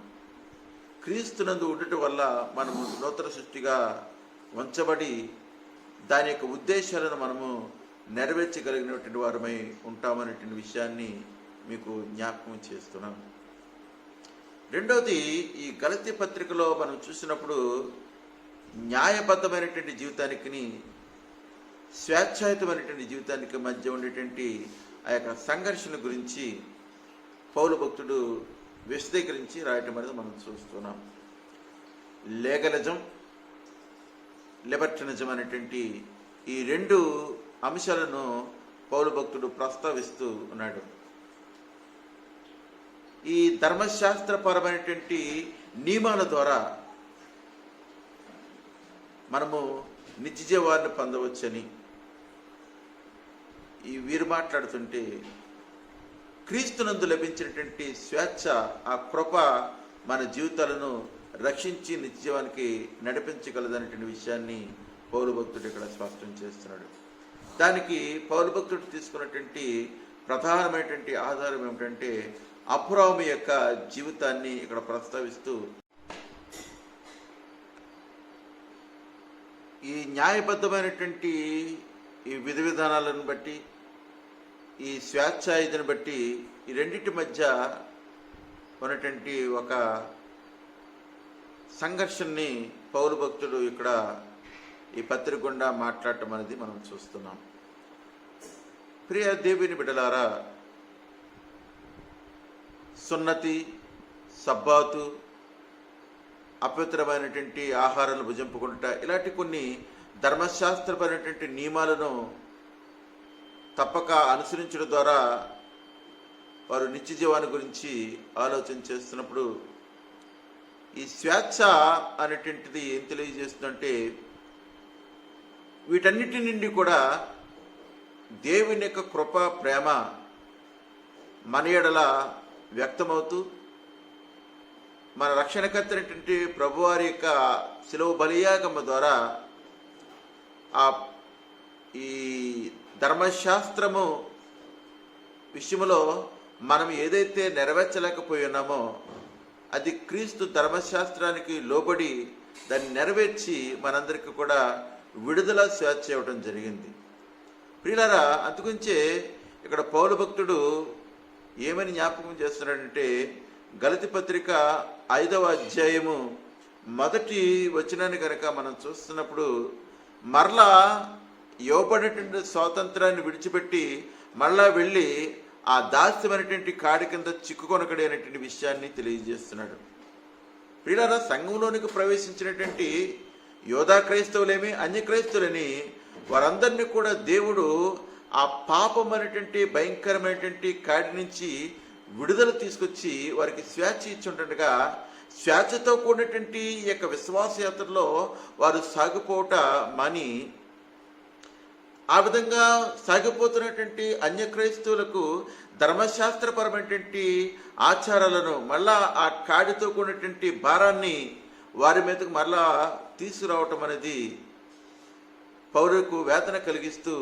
క్రీస్తునందు ఉండటం వల్ల మనము నూతన సృష్టిగా ఉంచబడి దాని యొక్క ఉద్దేశాలను మనము నెరవేర్చగలిగినటువంటి వారమై ఉంటామనేటువంటి విషయాన్ని మీకు జ్ఞాపకం చేస్తున్నాం. రెండవది, ఈ గలతీ పత్రికలో మనం చూసినప్పుడు న్యాయబద్ధమైనటువంటి జీవితానికి, స్వేచ్ఛాయుతమైనటువంటి జీవితానికి మధ్య ఉండేటువంటి ఆ యొక్క సంఘర్షణ గురించి పౌలు భక్తుడు విశదీకరించి రాయటం అనేది మనం చూస్తున్నాం. లీగలిజం, లిబర్టనిజం అనేటువంటి ఈ రెండు అంశాలను పౌలు భక్తుడు ప్రస్తావిస్తూ ఉన్నాడు. ఈ ధర్మశాస్త్రపరమైనటువంటి నియమాల ద్వారా మనము నిత్యజీవాన్ని పొందవచ్చని ఈ వీరు మాట్లాడుతుంటే, క్రీస్తునందు లభించినటువంటి స్వేచ్ఛ, ఆ కృప మన జీవితాలను రక్షించి నిత్యజీవానికి నడిపించగలదనేటువంటి విషయాన్ని పౌలు భక్తుడు ఇక్కడ స్పష్టం చేస్తున్నాడు. దానికి పౌలు భక్తుడు తీసుకున్నటువంటి ప్రధానమైనటువంటి ఆధారం ఏమిటంటే, అబ్రాహాము యొక్క జీవితాన్ని ఇక్కడ ప్రస్తావిస్తూ ఈ న్యాయబద్ధమైనటువంటి ఈ విధి విధానాలను బట్టి, ఈ స్వేచ్ఛాయుధను బట్టి, ఈ రెండింటి మధ్య ఉన్నటువంటి ఒక సంఘర్షణని పౌలు భక్తుడు ఇక్కడ ఈ పత్రిక గుండా మాట్లాడటం అనేది మనం చూస్తున్నాం. ప్రియ దేవుని బిడ్డలారా, సున్నతి, సబ్బాతు, అపవిత్రమైనటువంటి ఆహారాలు భుజింపుకుంటా, ఇలాంటి కొన్ని ధర్మశాస్త్రపరమైనటువంటి నియమాలను తప్పక అనుసరించడం ద్వారా వారు నిత్య జీవాన్ని గురించి ఆలోచన చేస్తున్నప్పుడు ఈ స్వేచ్ఛ అనేటువంటిది ఏం తెలియజేస్తుందంటే, వీటన్నిటి నుండి కూడా దేవుని యొక్క కృప, ప్రేమ మన ఎడల వ్యక్తమవుతూ మన రక్షణకర్త అయినటువంటి ప్రభువారి యొక్క శిలువ బలియాగమ ద్వారా ఈ ధర్మశాస్త్రము విషయంలో మనం ఏదైతే నెరవేర్చలేకపోయి ఉన్నామో అది క్రీస్తు ధర్మశాస్త్రానికి లోబడి దాన్ని నెరవేర్చి మనందరికీ కూడా విడుదల స్వేచ్ఛ ఇవ్వడం జరిగింది. ప్రియులారా, అందుగురించే ఇక్కడ పౌలు భక్తుడు ఏమని జ్ఞాపకం చేస్తున్నాడంటే, గలతీ పత్రిక 5వ అధ్యాయము మొదటి వచనాన్ని కనుక మనం చూస్తున్నప్పుడు, మరలా ఇవ్వబడినటువంటి స్వాతంత్రాన్ని విడిచిపెట్టి మరలా వెళ్ళి ఆ దాస్యమైనటువంటి కాడి కింద చిక్కుకొనకడి అనేటువంటి విషయాన్ని తెలియజేస్తున్నాడు. ప్రియులారా, సంఘంలోనికి ప్రవేశించినటువంటి యోధా క్రైస్తవులేమి అన్య క్రైస్తవులని వారందరినీ కూడా దేవుడు ఆ పాపం అనేటువంటి భయంకరమైనటువంటి కాడి నుంచి విడుదల తీసుకొచ్చి వారికి స్వేచ్ఛ ఇచ్చి ఉంటుండగా, స్వేచ్ఛతో కూడినటువంటి ఈ యొక్క విశ్వాసయాత్రలో వారు సాగిపోవట మాని, ఆ విధంగా సాగిపోతున్నటువంటి అన్య క్రైస్తవులకు ధర్మశాస్త్రపరమైనటువంటి ఆచారాలను మళ్ళా ఆ కాడితో కూడినటువంటి భారాన్ని వారి మీదకు మరలా తీసుకురావటం అనేది పౌరులకు వేదన కలిగిస్తూ,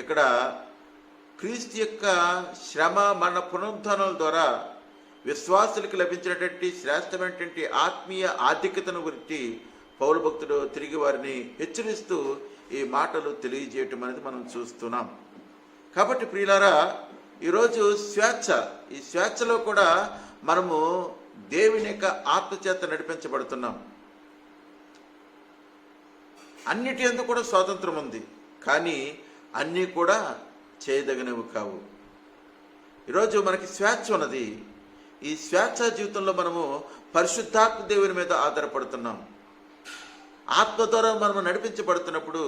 ఇక్కడ క్రీస్తు యొక్క శ్రమ మరణ పునరుద్ధానాల ద్వారా విశ్వాసులకు లభించినటువంటి శ్రేష్టమైనటువంటి ఆత్మీయ ఆధిక్యతను గురించి పౌలు భక్తుడు తిరిగి వారిని హెచ్చరిస్తూ ఈ మాటలు తెలియజేయటం అనేది మనం చూస్తున్నాం. కాబట్టి ప్రియులారా, ఈరోజు స్వేచ్ఛ, ఈ స్వేచ్ఛలో కూడా మనము దేవుని యొక్క ఆత్మచేత నడిపించబడుతున్నాం. అన్నిటి యందు కూడా స్వాతంత్రం ఉంది, కానీ అన్నీ కూడా చేయదగినవి కావు. ఈరోజు మనకి స్వేచ్ఛ ఉన్నది. ఈ స్వేచ్ఛ జీవితంలో మనము పరిశుద్ధాత్మ దేవుని మీద ఆధారపడుతున్నాం. ఆత్మ ద్వారా మనము నడిపించబడుతున్నప్పుడు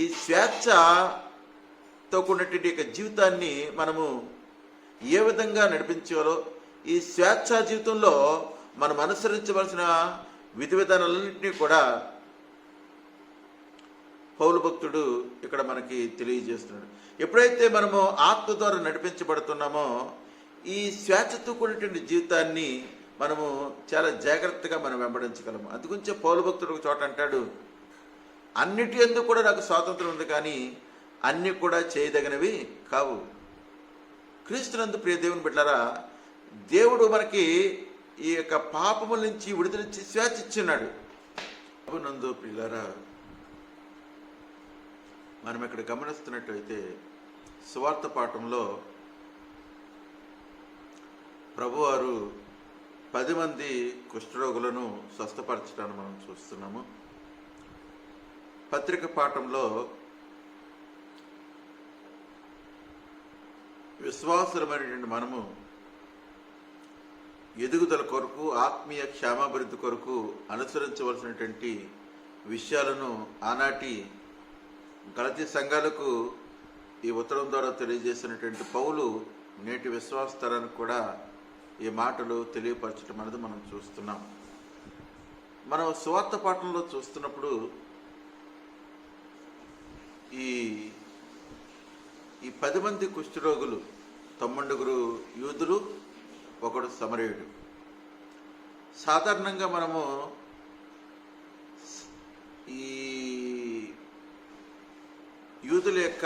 ఈ స్వేచ్ఛతో కూడినటువంటి యొక్క జీవితాన్ని మనము ఏ విధంగా నడిపించాలో, ఈ స్వేచ్ఛ జీవితంలో మనం అనుసరించవలసిన విధి విధానాలన్నింటినీ కూడా పౌలు భక్తుడు ఇక్కడ మనకి తెలియజేస్తున్నాడు. ఎప్పుడైతే మనము ఆత్మ ద్వారా నడిపించబడుతున్నామో, ఈ స్వేచ్ఛతో కూడినటువంటి జీవితాన్ని మనము చాలా జాగ్రత్తగా మనం వెంబడించగలము. అందుగురించే పౌలు భక్తుడు ఒక చోట అంటాడు, అన్నిటి యందు కూడా నాకు స్వాతంత్రం ఉంది, కానీ అన్నీ కూడా చేయదగినవి కావు. క్రీస్తునందు ప్రియ దేవుని బిడ్డలారా, దేవుడు మనకి ఈ యొక్క పాపముల నుంచి విడుదలిచ్చి స్వేచ్ఛ ఇచ్చిన్నాడు. నందు ప్రియులారా, మనం ఇక్కడ గమనిస్తున్నట్లయితే సువార్త పాఠంలో ప్రభువారు 10 మంది కుష్ఠరోగులను స్వస్థపరచడాన్ని మనం చూస్తున్నాము. పత్రిక పాఠంలో విశ్వాసులమైనటువంటి మనము ఎదుగుదల కొరకు, ఆత్మీయ క్షేమాభివృద్ధి కొరకు అనుసరించవలసినటువంటి విషయాలను ఆనాటి గలతీ సంఘాలకు ఈ ఉత్తరం ద్వారా తెలియజేసినటువంటి పౌలు నేటి విశ్వాస తరానికి కూడా ఈ మాటలు తెలియపరచడం అనేది మనం చూస్తున్నాం. మనం సువార్త పాఠంలో చూస్తున్నప్పుడు ఈ 10 మంది కుష్ఠరోగులు, 9 యూదులు, 1 సమరయుడు. సాధారణంగా మనము ఈ యూదుల యొక్క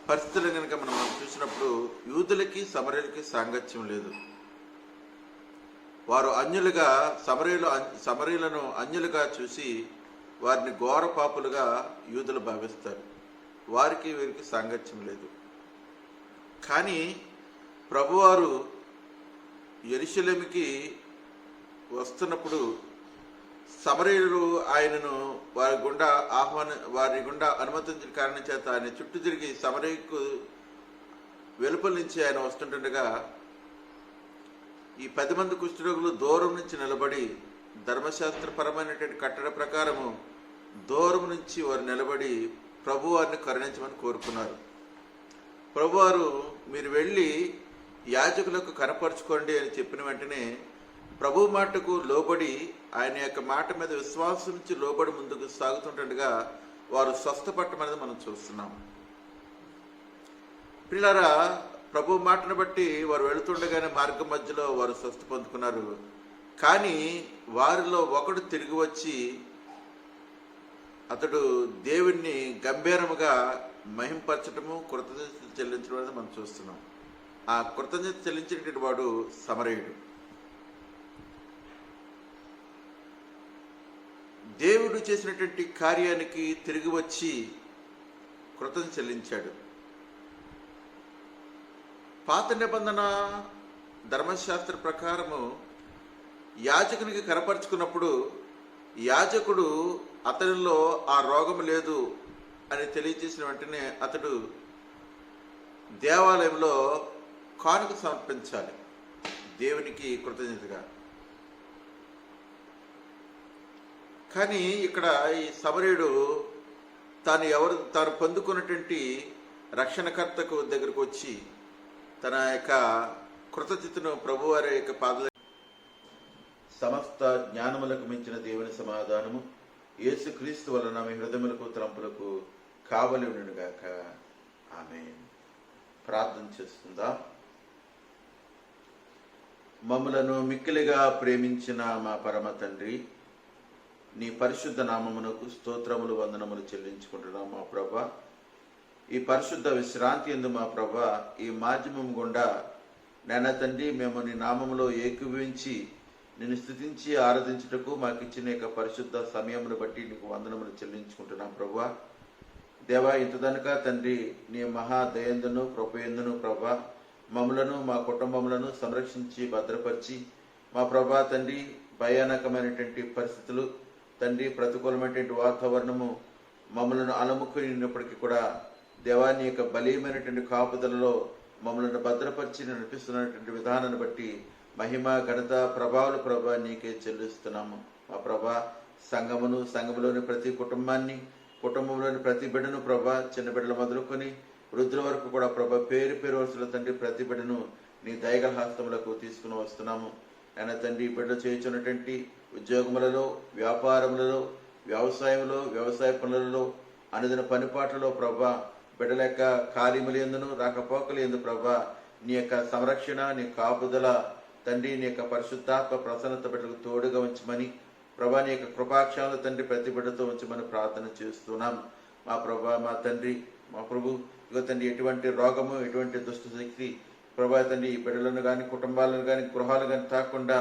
పరిస్థితులు కనుక మనం చూసినప్పుడు, యూదులకి సమరయులకి సాంగత్యం లేదు. వారు అన్యులుగా, సమరయులను అన్యులుగా చూసి వారిని ఘోర పాపులుగా యూదులు భావిస్తారు. వారికి వీరికి సాంగత్యం లేదు. కానీ ప్రభువారు యెరూషలేముకి వస్తున్నప్పుడు సమరయులు ఆయనను వారి గుండా అనుమతించిన కారణం చేత ఆయన చుట్టూ తిరిగి సమరయుకు వెలుపల నుంచి ఆయన వస్తుండగా, ఈ 10 మంది కుష్ఠరోగులు దూరం నుంచి నిలబడి, ధర్మశాస్త్రపరమైనటువంటి కట్టడ ప్రకారము దూరం నుంచి వారు నిలబడి ప్రభువారిని కరుణించమని కోరుకున్నారు. ప్రభువారు, మీరు వెళ్ళి యాజకులకు కనపరుచుకోండి అని చెప్పిన వెంటనే ప్రభు మాటకు లోబడి, ఆయన యొక్క మాట మీద విశ్వాసం నుంచి లోబడి ముందుకు సాగుతుండగా వారు స్వస్థపడటం మనం చూస్తున్నాం. ప్రియులారా, ప్రభు మాటను బట్టి వారు వెళుతుండగానే మార్గం మధ్యలో వారు స్వస్థ పొందుకున్నారు. కానీ వారిలో ఒకడు తిరిగి వచ్చి అతడు దేవుణ్ణి గంభీరముగా మహింపరచటము, కృతజ్ఞత చెల్లించడం అనేది మనం చూస్తున్నాం. ఆ కృతజ్ఞత చెల్లించినటువంటి వాడు సమరయుడు. దేవుడు చేసినటువంటి కార్యానికి తిరిగి వచ్చి కృతజ్ఞత చెల్లించాడు. పాత నిబంధన ధర్మశాస్త్ర ప్రకారము యాజకునికి కనపరుచుకున్నప్పుడు యాజకుడు అతనిలో ఆ రోగం లేదు అని తెలియజేసిన వెంటనే అతడు దేవాలయంలో కానుక సమర్పించాలి దేవునికి కృతజ్ఞతగా. కానీ ఇక్కడ ఈ సమరయుడు తాను పొందుకున్నటువంటి రక్షణకర్తకు దగ్గరకు వచ్చి తన యొక్క కృతజ్ఞతను ప్రభువారి యొక్క పాదల సమస్త జ్ఞానములకు మించిన దేవుని సమాధానము యేసుక్రీస్తు వలన మీ హృదయములకు తలంపులకు కావలి ఉండుగాక. ఆమేన్. ప్రార్థన చేసుకుందాం. మమ్ములను మిక్కిలిగా ప్రేమించిన మా పరమ తండ్రి, నీ పరిశుద్ధ నామమునకు స్తోత్రములు వందనములు చెల్లించుకుంటున్నాం మా ప్రభా. ఈ పరిశుద్ధ విశ్రాంతి యందు మా ప్రభా, ఈ మాధ్యమం గుండా నాయన తండ్రి మేము నీ నామములో ఏకీభవించి నిన్ను స్తుతించి ఆరాధించుటకు మాకు ఇచ్చిన యొక్క పరిశుద్ధ సమయమును బట్టి నీకు వందనములు చెల్లించుకుంటున్నాం ప్రభువా. దేవా, ఇంతదనక తండ్రి నీ మహా దయందును కృపయందును ప్రభా మమ్మలను మా కుటుంబములను సంరక్షించి భద్రపరిచి మా ప్రభా తండ్రి భయానకమైనటువంటి పరిస్థితులు తండ్రి ప్రతికూలమైనటువంటి వాతావరణము మమ్మలను అలముకున్నప్పటికీ కూడా దేవా నీ యొక్క బలీయమైనటువంటి కాపుదలలో మమ్మల్ని భద్రపరిచి నడిపిస్తున్నటువంటి విధానాన్ని బట్టి మహిమ ఘనత ప్రభావాలు ప్రభా నీకే చెల్లిస్తున్నాము మా ప్రభా. సంఘములోని ప్రతి కుటుంబంలోని ప్రతి బిడ్డను ప్రభా, చిన్న బిడ్డలు మొదలుకొని వృద్ధుల వరకు కూడా ప్రభా పేరు వరుసల తండ్రి ప్రతి బిడ్డను నీ దయగల హస్తములకు తీసుకుని వస్తున్నాము. ఆయన తండ్రి బిడ్డలు చేయుచున్నటువంటి ఉద్యోగములలో, వ్యాపారములలో, వ్యవసాయంలో, వ్యవసాయ పనులలో, అనుదిన పనిపాట్లలో ప్రభా బిడ్డల యొక్క కార్యములు ఎందును రాకపోకలు ఎందు ప్రభా నీ యొక్క సంరక్షణ, నీ కాపుదల తండ్రి నీ యొక్క పరిశుద్ధాత్మ ప్రసన్నత బిడ్డలకు తోడుగా ఉంచమని ప్రభా నీ యొక్క కృపాక్షాలు తండ్రి ప్రతి బిడ్డతో ఉంచమని ప్రార్థన చేస్తున్నాం మా ప్రభా. మా తండ్రి మా ప్రభు ఇగో తండ్రి ఎటువంటి రోగము, ఎటువంటి దుష్ట శక్తి ప్రభా తండ్రి ఈ బిడ్డలను కానీ కుటుంబాలను కానీ గృహాలు కానీ తాకుండా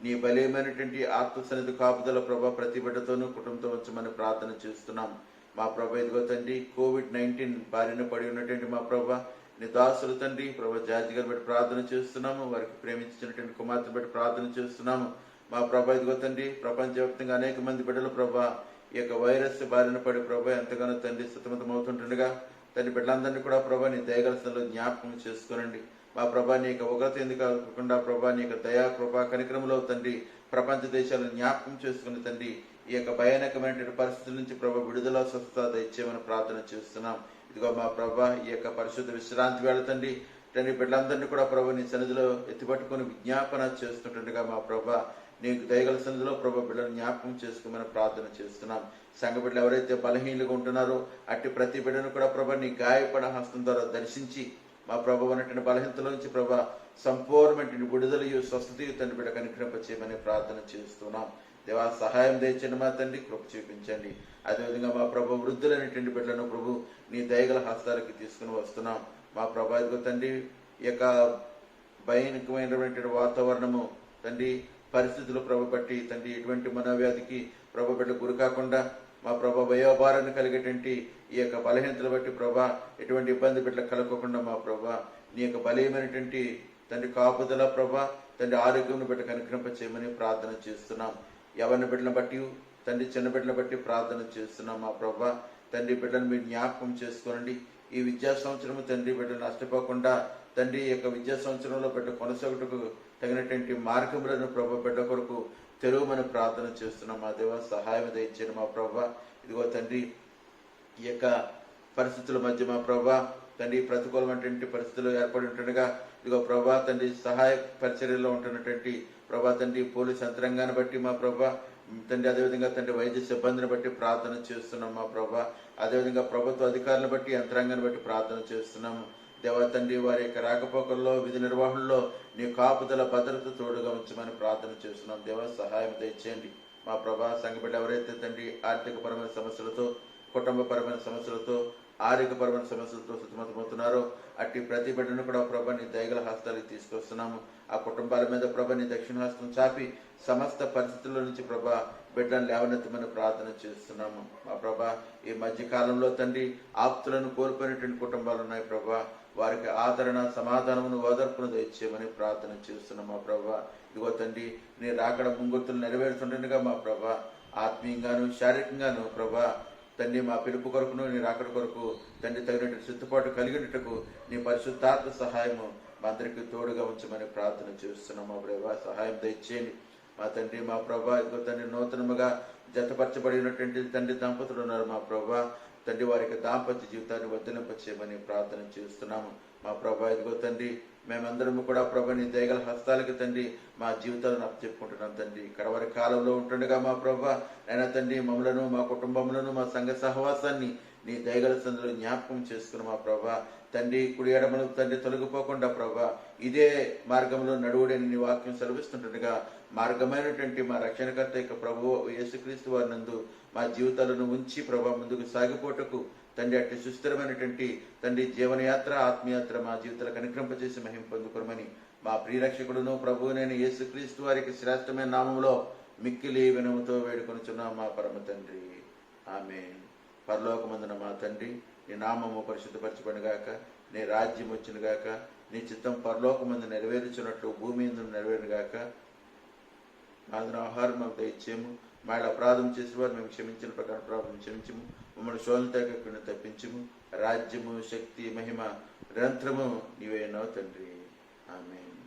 నీ బలీయమైనటువంటి ఆత్మ సన్నిధి కాపుదల ప్రభా ప్రతి బిడ్డతోనూ కుటుంబంతో ఉంచమని ప్రార్థన చేస్తున్నాం మా ప్రభా. ఇదిగో తండ్రి COVID-19 బారిన పడి ఉన్నటువంటి మా ప్రభా నీ దాసులు తండ్రి ప్రభా జార్జి గారు బట్టి ప్రార్థన చేస్తున్నాము. వారికి ప్రేమించినటువంటి కుమార్తె బట్టి ప్రార్థన చేస్తున్నాము మా ప్రభా. ఇదిగో తండ్రి ప్రపంచవ్యాప్తంగా అనేక మంది బిడ్డలు ప్రభా ఈ యొక్క వైరస్ బారిన పడి ప్రభా ఎంతగానో తండ్రి సతమతమవుతుంటుండగా తండ్రి బిడ్డలందరినీ కూడా ప్రభా నీ దయగలసంలో జ్ఞాపకం చేసుకోనండి మా ప్రభా. నీ యొక్క ఉగ్రత ఎందుకు కాకుండా ప్రభా నీ యొక్క దయా కృపా కనికరములో తండ్రి ప్రపంచ దేశాలను జ్ఞాపకం చేసుకుని తండ్రి ఈ యొక్క భయానకమైనటువంటి పరిస్థితుల నుంచి ప్రభా విడుదల స్వస్థత ఇచ్చేమని ప్రార్థన చేస్తున్నాం. ఇదిగో మా ప్రభా ఈ యొక్క పరిశుద్ధ విశ్రాంతి వేళ తండ్రి బిడ్డలందరినీ కూడా ప్రభా నీ సన్నిధిలో ఎత్తిపట్టుకుని విజ్ఞాపన చేస్తుండగా మా ప్రభా నీకు దయగల సన్నిధిలో ప్రభా బిడ్డలను జ్ఞాపకం చేసుకోమని ప్రార్థన చేస్తున్నాం. సంఘ బిడ్డలు ఎవరైతే బలహీనంగా ఉంటున్నారో అట్టి ప్రతి బిడ్డను కూడా ప్రభా నీ గాయపడ హస్తం ద్వారా దర్శించి మా ప్రభు ఉన్నటువంటి బలహీనతల నుంచి ప్రభా సంపూర్ణమైన విడుదలయు స్వస్థతయు తండ్రి బిడ్డ కనికరింప చేయమని ప్రార్థన చేస్తున్నాం. దేవా సహాయం దయచండి మా తండ్రి, కృప చూపించండి. అదేవిధంగా మా ప్రభు వృద్ధులైనటువంటి బిడ్డలను ప్రభు నీ దయగల హస్తాలకి తీసుకుని వస్తున్నాం మా ప్రభా. ఇదిగో తండ్రి ఈ యొక్క భయానకమైనటువంటి వాతావరణము తండ్రి పరిస్థితులు ప్రభు బట్టి తండ్రి ఎటువంటి మనోవ్యాధికి ప్రభు బిడ్డ గురి కాకుండా మా ప్రభా వయోభారాన్ని కలిగేటువంటి ఈ యొక్క బలహీనతలు బట్టి ప్రభా ఎటువంటి ఇబ్బంది బిడ్డలు కలగకుండా మా ప్రభా నీ యొక్క బలీయమైనటువంటి తండ్రి కాపుదల ప్రభా తండ్రి ఆరోగ్యం బిడ్డ కనుకరింప చేయమని ప్రార్థన చేస్తున్నాం. యవన బిడ్డలను బట్టి తండ్రి చిన్న బిడ్డలను బట్టి ప్రార్థన చేస్తున్నాం మా ప్రభా. తండ్రి బిడ్డలను మీరు జ్ఞాపకం చేసుకోనండి. ఈ విద్యా సంవత్సరము తండ్రి బిడ్డలు నష్టపోకుండా తండ్రి యొక్క విద్యా సంవత్సరంలో బిడ్డ కొనసాగుటకు తగినటువంటి మార్గములను ప్రభు బిడ్డ కొరకు తెరువమని ప్రార్థన చేస్తున్నాం మా దేవ. సహాయం దయచేయండి మా ప్రభా. ఇదిగో తండ్రి ఈ యొక్క పరిస్థితుల మధ్య మా ప్రభా తండ్రి ప్రతికూలమైనటువంటి పరిస్థితులు ఏర్పడి ఉంటుండగా ఇదిగో ప్రభా తండ్రి సహాయ పరిచర్యలో ఉంటున్నటువంటి ప్రభా తండ్రి పోలీస్ యంత్రాంగాన్ని బట్టి మా ప్రభా తండ్రి అదేవిధంగా తండ్రి వైద్య సిబ్బందిని బట్టి ప్రార్థన చేస్తున్నాం మా ప్రభా. అదేవిధంగా ప్రభుత్వ అధికారులను బట్టి యంత్రాంగాన్ని బట్టి ప్రార్థన చేస్తున్నాము దేవా తండ్రి. వారి యొక్క రాకపోకల్లో విధి నిర్వహణలో నీ కాపుదల భద్రత తోడుగా ఉంచమని ప్రార్థన చేస్తున్నాం దేవా. సహాయం తెచ్చేయండి మా ప్రభా. సంఘబిడ్డ ఎవరైతే తండ్రి ఆర్థికపరమైన సమస్యలతో, కుటుంబపరమైన సమస్యలతో, ఆరోగ్యపరమైన సమస్యలతో సతమతమవుతున్నారో అట్టి ప్రతి బిడ్డను కూడా ప్రభా నీ దయగల హస్తాలకు తీసుకొస్తున్నాము. ఆ కుటుంబాల మీద ప్రభా నీ దక్షిణ హస్తం చాపి సమస్త పరిస్థితుల నుంచి ప్రభా బిడ్డలను లేవనెత్తమని ప్రార్థన చేస్తున్నాము మా ప్రభా. ఈ మధ్య కాలంలో తండ్రి ఆప్తులను కోల్పోయినటువంటి కుటుంబాలు ఉన్నాయి ప్రభా. వారికి ఆదరణ, సమాధానమును, ఓదార్పును దయచేయమని ప్రార్థన చేస్తున్నాం మా ప్రభా. ఇదిగో తండ్రి, నీ రాకడ ముంగుర్తులు నెరవేరుతుండగా మా ప్రభా, ఆత్మీయంగాను శారీరకంగాను ప్రభా తండ్రి మా పిలుపు కొరకును నీ రాకడ కొరకు తండ్రి తగినట్టు సిద్ధపాటు కలిగినట్టుకు నీ పరిశుద్ధాత్మ సహాయము మా అందరికీ తోడుగా ఉంచమని ప్రార్థన చేస్తున్నాం మా ప్రభా. సహాయం దయచేయండి మా తండ్రి. మా ప్రభా ఇదిగో తండ్రి, నూతనముగా జతపరచబడినటువంటి తండ్రి దంపతులు ఉన్నారు మా ప్రభా. తండ్రి వారికి దాంపత్య జీవితాన్ని వర్ధలింపచేయమని ప్రార్థన చేస్తున్నాము మా ప్రభా. ఇదిగో తండ్రి, మేమందరము కూడా ప్రభా నీ దయగల హస్తాలకి తండ్రి మా జీవితాలను అప్పచెప్పుకుంటున్నాం తండ్రి. కడవరి కాలంలో ఉంటుండగా మా ప్రభా అయినా తండ్రి మమ్మలను, మా కుటుంబములను, మా సంఘ సహవాసాన్ని నీ దయగల సందులో జ్ఞాపకం చేసుకుని మా ప్రభా తండ్రి కుడి ఎడమలు తండ్రి తొలగిపోకుండా ప్రభా ఇదే మార్గంలో నడువుడని నీ వాక్యం సెలవిస్తుండగా మార్గమైనటువంటి మా రక్షణకర్త యొక్క ప్రభువు యేసుక్రీస్తు వారి నందు మా జీవితాలను ఉంచి ప్రభా ముందుకు సాగిపోటకు తండ్రి అట్టి సుస్థిరమైనటువంటి తండ్రి జీవనయాత్ర, ఆత్మయాత్ర మా జీవితాలకు అనుగ్రహింపజేసి మహిమ పొందుకోమని మా ప్రియరక్షకుడును ప్రభువునైన యేసుక్రీస్తు వారికి శ్రేష్టమైన నామములో మిక్కిలి వినముతో వేడుకొనుచున్నాం మా పరమ తండ్రి. ఆమేన్. పరలోకమందున మా తండ్రి, నీ నామము పరిశుద్ధపరచబడుగాక, నీ రాజ్యం వచ్చునుగాక, నీ చిత్తం పరలోకమందు నెరవేర్చున్నట్లు భూమి యందు నెరవేరుగాక. మాదిన ఆహారం మాకు దయచేయము, మా అపరాధం చేసిన వారు మేము క్షమించిన ప్రకారం అపరాధం క్షమించము, మమ్మల్ని శోధన తప్పించము. రాజ్యము, శక్తి, మహిమ నిరంతరము నీవేనో తండ్రి. ఆమేన్.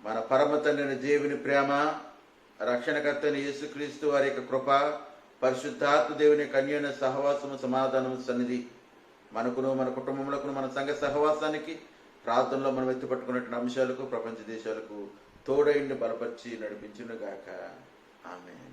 మన పరమ తండ్రిని దేవుని ప్రేమ, రక్షణకర్తని యేసుక్రీస్తు వారి యొక్క కృప, పరిశుద్ధాత్మ దేవుని కన్యన సహవాసము, సమాధానము, సన్నిధి మనకును, మన కుటుంబములకును, మన సంఘ సహవాసానికి, ప్రార్థనలో మనం ఎత్తుపట్టుకున్నటువంటి అంశాలకు, ప్రపంచ దేశాలకు తోడైండి బలపరిచి నడిపించును గాక. ఆమేన్.